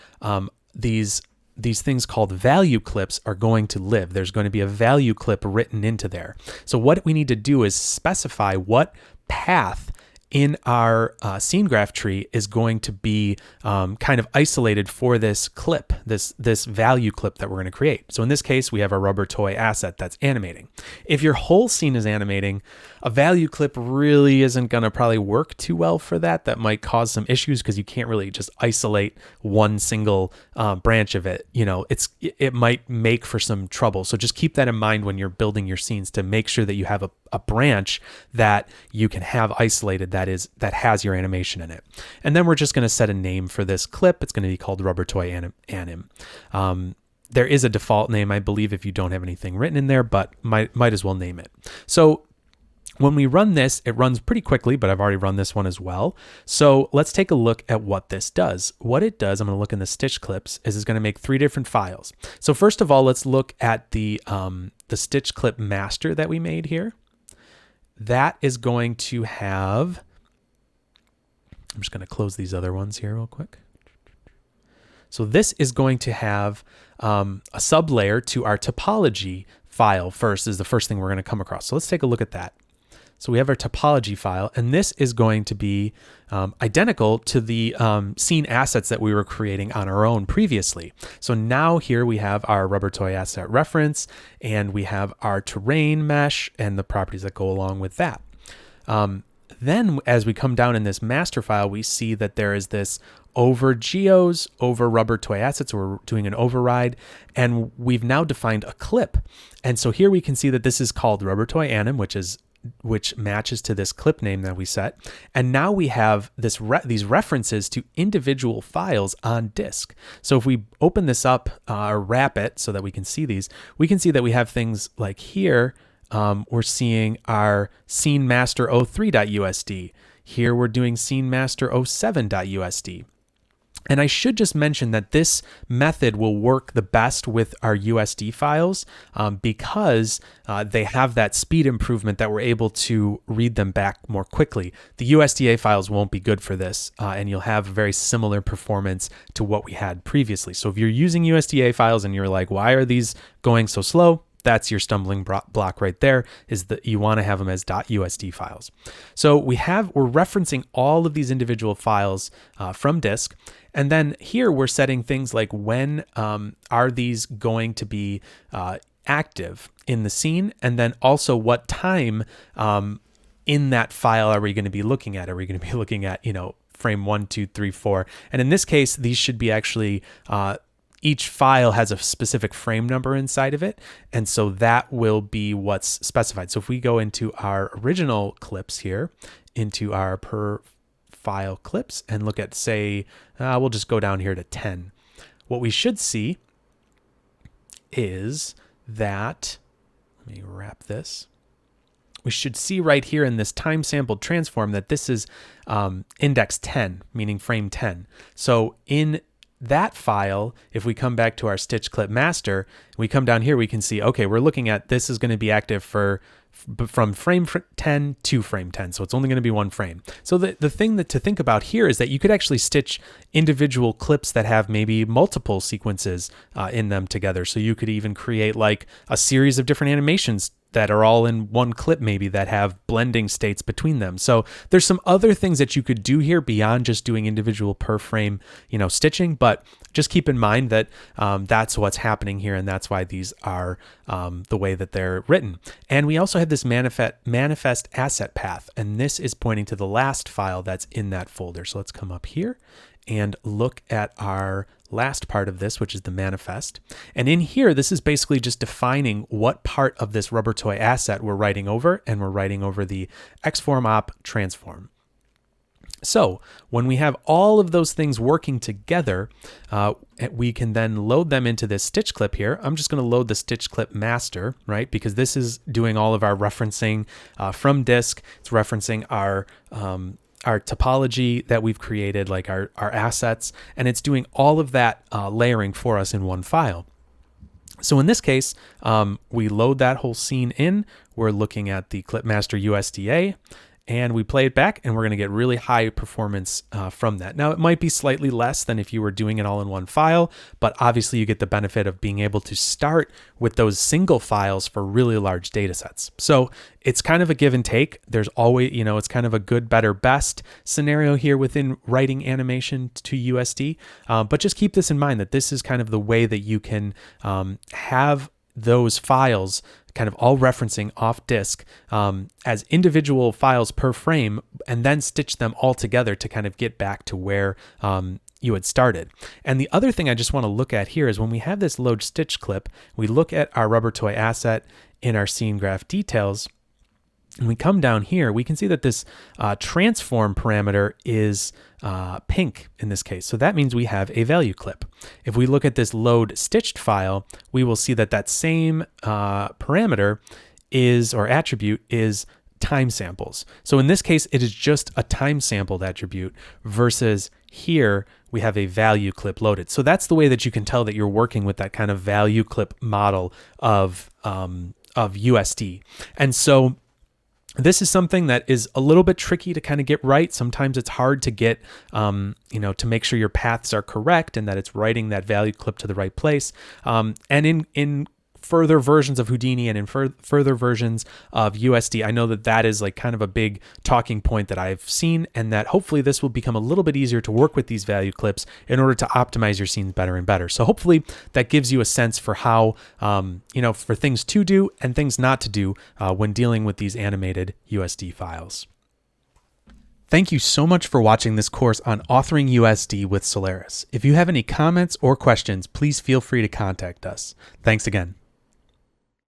these things called value clips are going to live. There's going to be a value clip written into there. So what we need to do is specify what path in our scene graph tree is going to be kind of isolated for this clip, this value clip that we're going to create. So in this case, we have our rubber toy asset that's animating. If your whole scene is animating, a value clip really isn't going to probably work too well for that. That might cause some issues because you can't really just isolate one single branch of it. It might make for some trouble. So just keep that in mind when you're building your scenes, to make sure that you have a branch that you can have isolated that has your animation in it. And then we're just going to set a name for this clip. It's going to be called rubber toy anim. There is a default name, I believe, if you don't have anything written in there, but might as well name it. So when we run this, it runs pretty quickly, but I've already run this one as well. So let's take a look at what this does. What it does, I'm going to look in the stitch clips, is it's going to make 3 different files. So first of all, let's look at the stitch clip master that we made here. That is going to have, I'm just going to close these other ones here real quick. So this is going to have a sublayer to our topology file first, is the first thing we're going to come across. So let's take a look at that. So we have our topology file, and this is going to be identical to the scene assets that we were creating on our own previously. So now here we have our rubber toy asset reference, and we have our terrain mesh and the properties that go along with that. Then as we come down in this master file, we see that there is this over geos, over rubber toy assets. We're doing an override, and we've now defined a clip. And so here we can see that this is called rubber toy anim, which matches to this clip name that we set. And now we have these references to individual files on disk. So if we open this up or wrap it so that we can see these, we can see that we have things like here, we're seeing our scene master 03.usd. Here we're doing scene master 07.usd. And I should just mention that this method will work the best with our USD files because they have that speed improvement that we're able to read them back more quickly. The USDA files won't be good for this, and you'll have very similar performance to what we had previously. So if you're using USDA files and you're like, why are these going so slow? That's your stumbling block right there, is that you want to have them as .usd files. So we're referencing all of these individual files from disk. And then here we're setting things like when are these going to be active in the scene, and then also what time in that file are we going to be looking at? Are we going to be looking at, frame 1, 2, 3, 4? And in this case, these should be actually each file has a specific frame number inside of it, and so that will be what's specified. So if we go into our original clips here, into our per file clips, and look at, say, we'll just go down here to 10. What we should see is that, let me wrap this. We should see right here in this time sampled transform that this is index 10, meaning frame 10. So in that file, if we come back to our stitch clip master, we come down here, we can see, okay, we're looking at this is going to be active from frame 10 to frame 10. So it's only going to be one frame. So the thing to think about here is that you could actually stitch individual clips that have maybe multiple sequences in them together. So you could even create like a series of different animations that are all in one clip, maybe, that have blending states between them. So there's some other things that you could do here beyond just doing individual per frame, stitching, but just keep in mind that that's what's happening here, and that's why these are the way that they're written. And we also have this manifest asset path, and this is pointing to the last file that's in that folder. So let's come up here and look at our last part of this, which is the manifest. And in here, this is basically just defining what part of this rubber toy asset we're writing over, and we're writing over the xform op transform. So when we have all of those things working together, we can then load them into this stitch clip here. I'm just going to load the stitch clip master, right? Because this is doing all of our referencing from disk. It's referencing our topology that we've created, like our assets, and it's doing all of that layering for us in one file. So in this case, we load that whole scene in. We're looking at the clip master USDA, and we play it back, and we're going to get really high performance from that. Now, it might be slightly less than if you were doing it all in one file, but obviously you get the benefit of being able to start with those single files for really large data sets. So it's kind of a give and take. There's always, it's kind of a good, better, best scenario here within writing animation to USD. But just keep this in mind, that this is kind of the way that you can have those files kind of all referencing off disk as individual files per frame, and then stitch them all together to kind of get back to where you had started. And the other thing I just want to look at here is when we have this load stitch clip, we look at our rubber toy asset in our scene graph details, and we come down here, we can see that this transform parameter is pink in this case. So that means we have a value clip. If we look at this load stitched file, we will see that that same parameter or attribute is time samples. So in this case, it is just a time sampled attribute versus here we have a value clip loaded. So that's the way that you can tell that you're working with that kind of value clip model of USD. And so this is something that is a little bit tricky to kind of get right. Sometimes it's hard to get, to make sure your paths are correct and that it's writing that value clip to the right place. And in further versions of Houdini and in further versions of USD, I know that is like kind of a big talking point that I've seen, and that hopefully this will become a little bit easier to work with these value clips in order to optimize your scenes better and better. So hopefully that gives you a sense for how, for things to do and things not to do when dealing with these animated USD files. Thank you so much for watching this course on authoring USD with Solaris. If you have any comments or questions, please feel free to contact us. Thanks again.